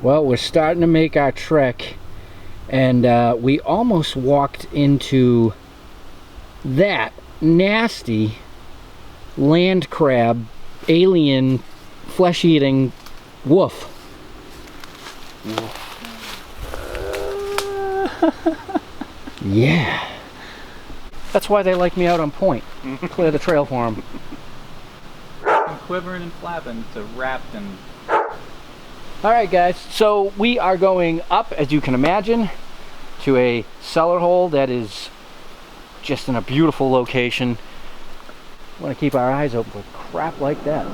Well, we're starting to make our trek, and we almost walked into that nasty land crab, alien, flesh-eating wolf. Yeah. That's why they like me out on point. Clear the trail for them. From quivering and flapping to wrapped and... Alright guys, so we are going up, as you can imagine, to a cellar hole that is just in a beautiful location. We want to keep our eyes open for crap like that.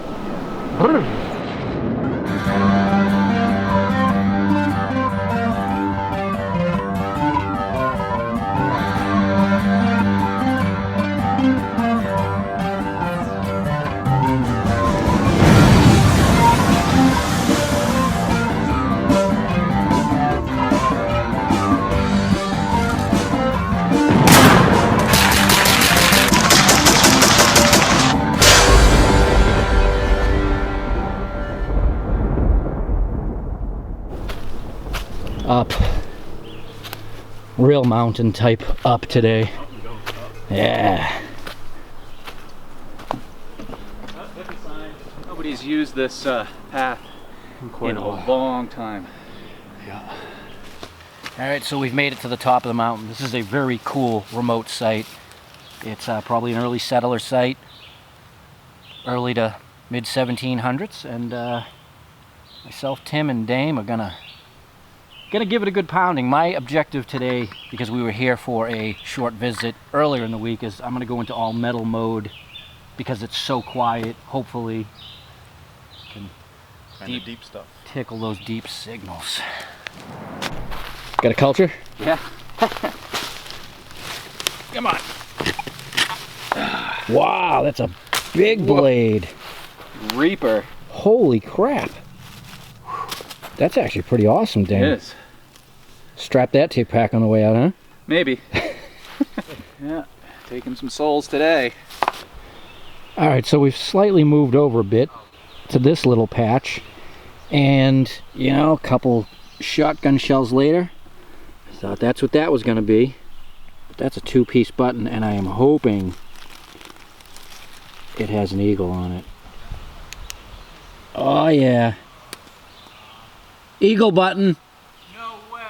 Up. Real mountain type up today. Yeah. Nobody's used this path in a long time. Yeah. Alright, so we've made it to the top of the mountain. This is a very cool remote site. It's probably an early settler site. Early to mid 1700s, and myself, Tim, and Dame are gonna give it a good pounding. My objective today, because we were here for a short visit earlier in the week, is I'm gonna go into all metal mode because it's so quiet. Hopefully can deep stuff. Tickle those deep signals. Got a culture? Yeah. Come on. Wow, that's a big blade. Reaper. Holy crap. That's actually pretty awesome, Dan. It is. Strap that tape pack on the way out, huh? Maybe. Yeah, taking some souls today. Alright, so we've slightly moved over a bit to this little patch. And, you know, a couple shotgun shells later, I thought that's what that was going to be. But that's a two-piece button, and I am hoping it has an eagle on it. Oh, yeah. Eagle button. No way.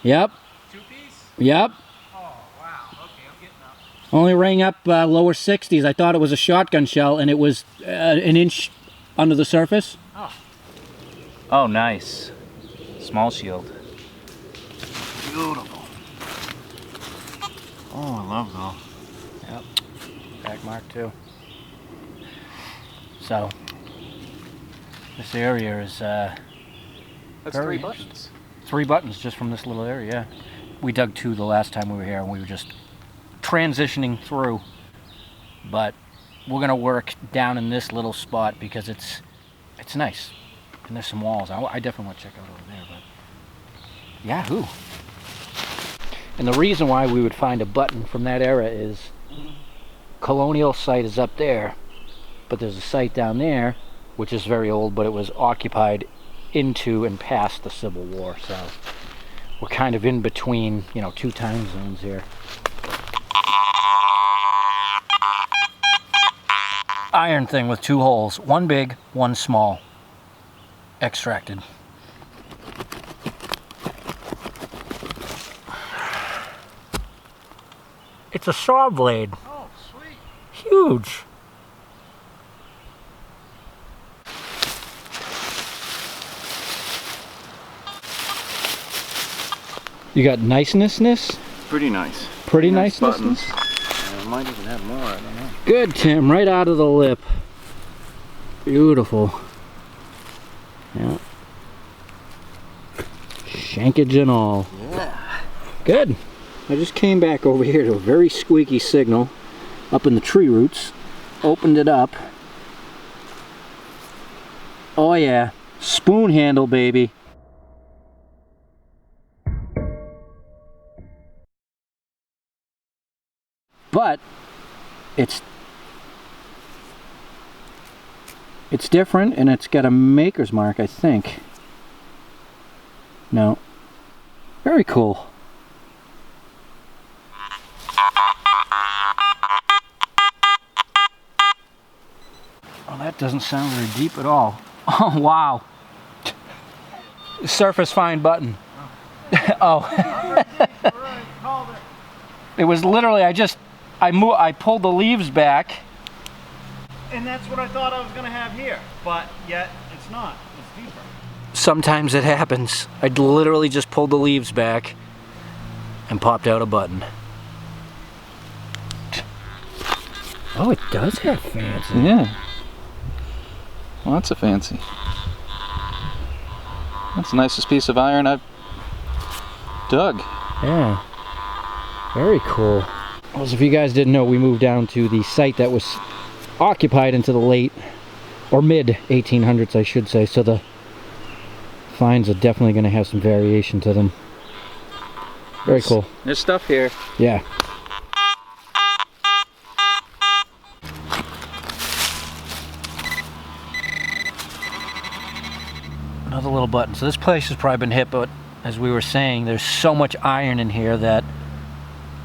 Yep. Two-piece? Yep. Oh, wow. Okay, I'm getting up. Only rang up lower 60s. I thought it was a shotgun shell, and it was an inch under the surface. Oh. Oh, nice. Small shield. Beautiful. Oh, I love those. Yep. Back mark too. So this area is That's very 3 buttons. 3 buttons just from this little area. Yeah. We dug 2 the last time we were here, and we were just transitioning through. But we're gonna work down in this little spot because it's nice, and there's some walls. I definitely want to check out over there. But yahoo! And the reason why we would find a button from that era is colonial site is up there, but there's a site down there which is very old, but it was occupied into and past the Civil War. So we're kind of in between, you know, 2 time zones here. Iron thing with 2 holes, 1 big, 1 small. Extracted. It's a saw blade. Oh, sweet. Huge. You got niceness? Pretty nice. Pretty Nice niceness? I might even have more, I don't know. Good, Tim. Right out of the lip. Beautiful. Yeah. Shankage and all. Yeah. Good. I just came back over here to a very squeaky signal up in the tree roots. Opened it up. Oh yeah. Spoon handle, baby. But it's different, and it's got a maker's mark, I think. No. Very cool. Oh, that doesn't sound very deep at all. Oh, wow. Surface fine button. Oh. It was literally, I pulled the leaves back. And that's what I thought I was going to have here, but yet it's not. It's deeper. Sometimes it happens. I literally just pulled the leaves back and popped out a button. Oh, it does have fancy. Yeah. Lots of fancy. That's the nicest piece of iron I've dug. Yeah. Very cool. Well, so if you guys didn't know, we moved down to the site that was occupied into the late or mid 1800s, I should say. So the finds are definitely going to have some variation to them. Very cool. There's stuff here. Yeah. Another little button. So this place has probably been hit, but as we were saying, there's so much iron in here that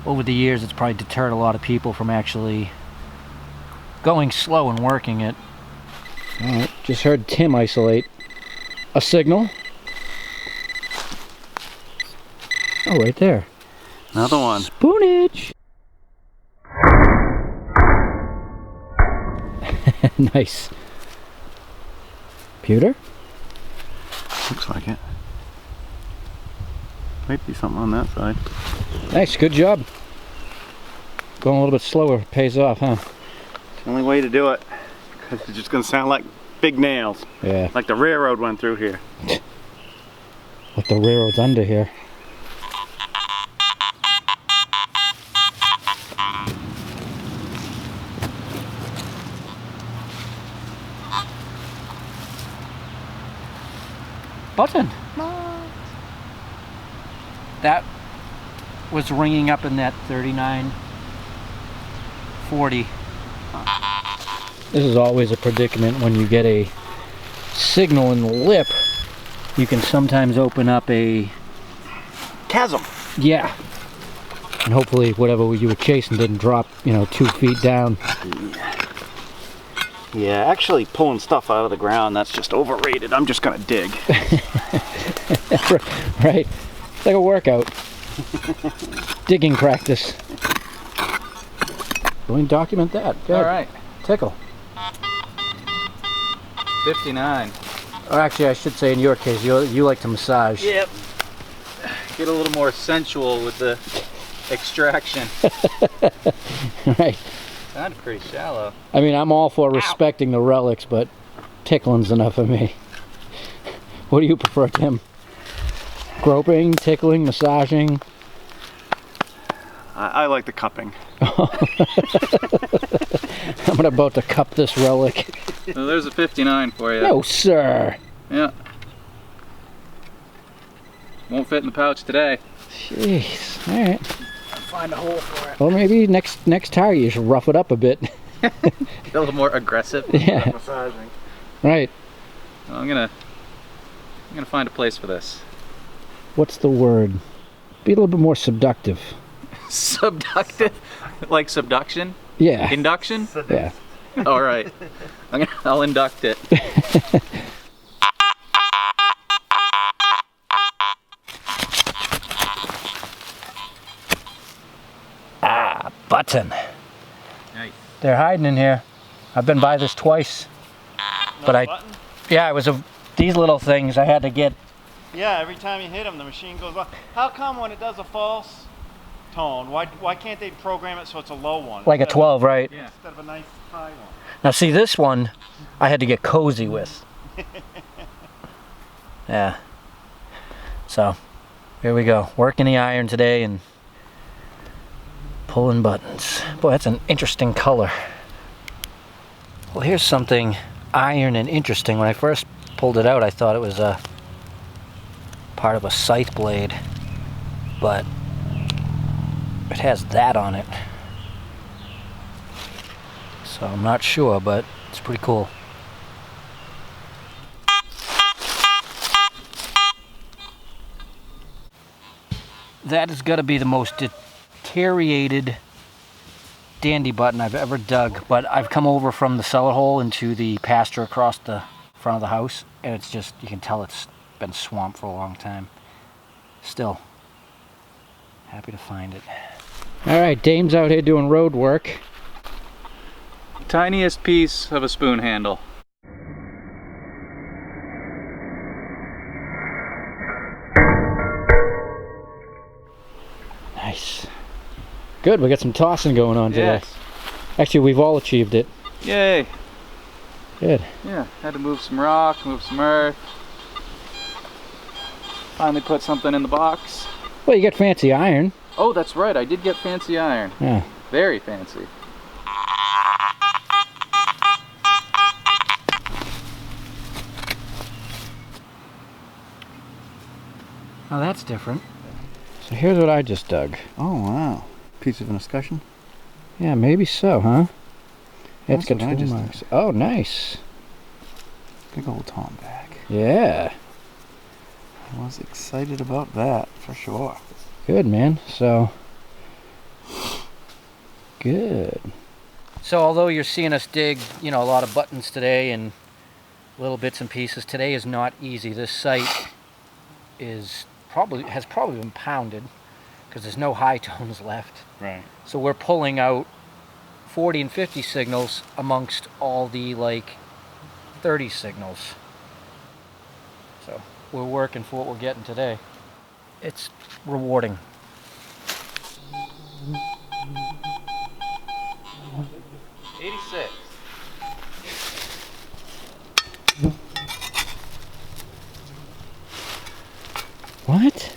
over the years it's probably deterred a lot of people from actually going slow and working it. Alright, just heard Tim isolate a signal. Oh, right there. Another one. Spoonage! Nice. Pewter? Looks like it. Might be something on that side. Nice, good job. Going a little bit slower pays off, huh? It's the only way to do it. Because it's just going to sound like big nails. Yeah. Like the railroad went through here. Like the railroad's under here. Button. That was ringing up in that 3940. This is always a predicament when you get a signal in the lip. You can sometimes open up a Chasm. yeah, and hopefully whatever you were chasing didn't drop, 2 feet down. Yeah, actually pulling stuff out of the ground, that's just overrated. I'm just going to dig. Right, it's like a workout. Digging practice. Go and document that. Good. All right. Tickle. 59. Or actually, I should say in your case, you like to massage. Yep. Get a little more sensual with the extraction. Right. Sounded pretty shallow. I mean, I'm all for respecting the relics, but tickling's enough for me. What do you prefer, Tim? Groping, tickling, massaging? I like the cupping. I'm about to cup this relic. So there's a 59 for you. No, sir. Yeah. Won't fit in the pouch today. Jeez. All right. Find a hole for it. Well, maybe next tire you should rough it up a bit. Get a little more aggressive. Yeah. Massaging. Right. Well, I'm gonna find a place for this. What's the word? Be a little bit more subductive. Subductive? Like subduction? Yeah. Induction? Yeah. All right. I'll induct it. Button. Nice. They're hiding in here. I've been by this twice. But Button? yeah, it was these little things I had to get. Yeah, every time you hit them, the machine goes off. How come when it does a false tone, why can't they program it so it's a low one? Like a 12, right? Yeah. Instead of a nice high one. Now see, this one I had to get cozy with. Yeah. So, here we go. Working the iron today and pulling buttons. Boy, that's an interesting color. Well, here's something iron and interesting. When I first pulled it out, I thought it was a part of a scythe blade, but it has that on it. So I'm not sure, but it's pretty cool. That has got to be the most deteriorated dandy button I've ever dug, but I've come over from the cellar hole into the pasture across the front of the house, and it's just, you can tell it's been swamped for a long time. Still, happy to find it. All right, Dame's out here doing road work. Tiniest piece of a spoon handle. Nice. Good, we got some tossing going on today. Yes. Actually, we've all achieved it. Yay. Good. Yeah, had to move some rock, move some earth. Finally put something in the box. Well, you got fancy iron. Oh, that's right, I did get fancy iron. Yeah. Very fancy. Oh, that's different. So here's what I just dug. Oh wow. Piece of an escutcheon? Yeah, maybe so, huh? It's That's got what I tool just marks. Oh, nice. Big old Tom bag. Yeah. I was excited about that for sure. Good, man. So, good. So although you're seeing us dig, you know, a lot of buttons today and little bits and pieces, today is not easy. This site has probably been pounded because there's no high tones left. Right. So we're pulling out 40 and 50 signals amongst all the like 30 signals. So we're working for what we're getting today. It's rewarding. '86. What?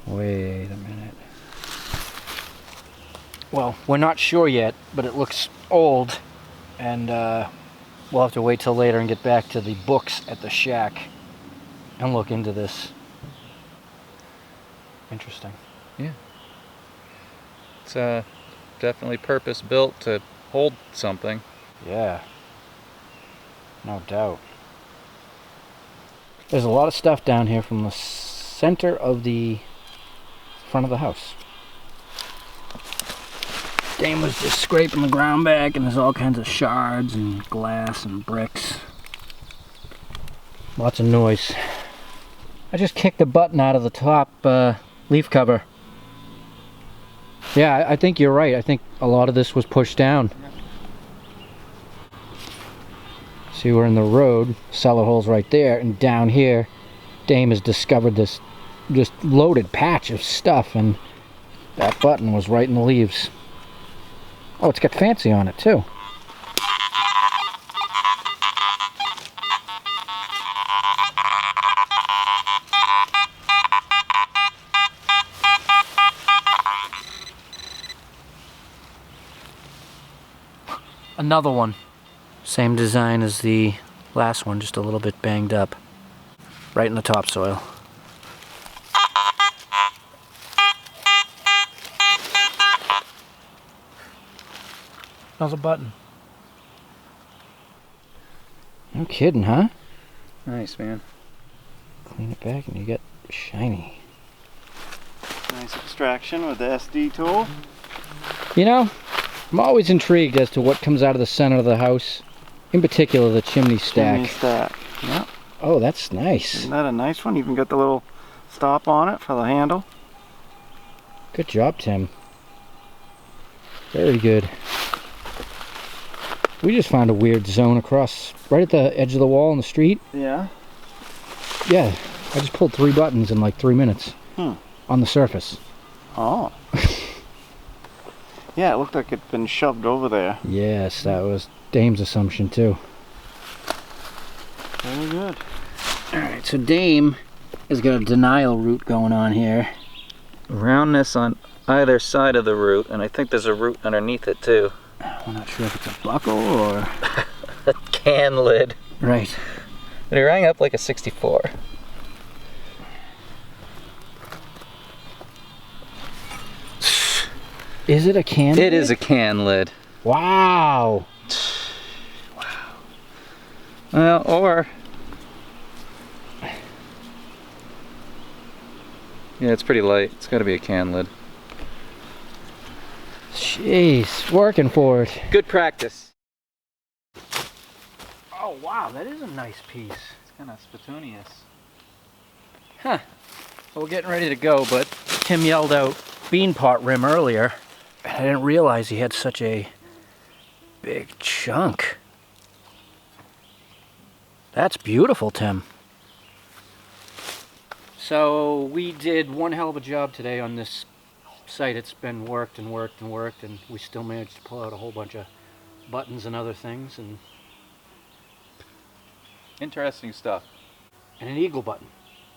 Wait a minute. Well, we're not sure yet, but it looks old, and we'll have to wait till later and get back to the books at the shack and look into this. Interesting. Yeah. It's definitely purpose built to hold something. Yeah. No doubt. There's a lot of stuff down here from the center of the front of the house. Dame was just scraping the ground back, and there's all kinds of shards and glass and bricks. Lots of noise. I just kicked the button out of the top leaf cover. Yeah, I think you're right. I think a lot of this was pushed down. See, we're in the road, cellar hole's right there, and down here, Dame has discovered this just loaded patch of stuff, and that button was right in the leaves. Oh, it's got fancy on it too. Another one. Same design as the last one, just a little bit banged up. Right in the topsoil. How's a button? No kidding, huh? Nice, man. Clean it back and you get shiny. Nice extraction with the SD tool. You know, I'm always intrigued as to what comes out of the center of the house. In particular, the chimney stack. Chimney stack. Yep. Oh, that's nice. Isn't that a nice one? Even got the little stop on it for the handle. Good job, Tim. Very good. We just found a weird zone across, right at the edge of the wall in the street. Yeah. Yeah, I just pulled 3 buttons in like 3 minutes. Hmm. On the surface. Oh. Yeah, it looked like it'd been shoved over there. Yes, that was Dame's assumption too. Very good. Alright, so Dame has got a denial route going on here. Roundness on either side of the root, and I think there's a root underneath it too. I'm not sure if it's a buckle or... A can lid. Right. But it rang up like a 64. Is it a can It lid? is a can lid. Wow. Well, or... Yeah, it's pretty light. It's got to be a can lid. Jeez, working for it. Good practice. Oh wow, that is a nice piece. It's kind of spittoonious. Huh. Well, we're getting ready to go, but Tim yelled out bean pot rim earlier. I didn't realize he had such a big chunk. That's beautiful, Tim. So we did one hell of a job today on this site. It's been worked and worked and worked, and we still managed to pull out a whole bunch of buttons and other things, and Interesting stuff. an eagle button.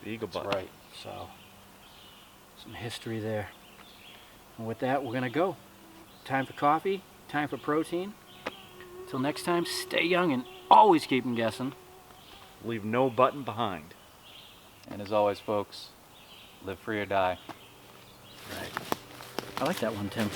The eagle That's button. right. So some history there. And with that, we're gonna go. Time for coffee. Time for protein. Till next time, stay young and always keep 'em guessing. Leave no button behind. And as always, folks, live free or die. Right. I like that one, Tim.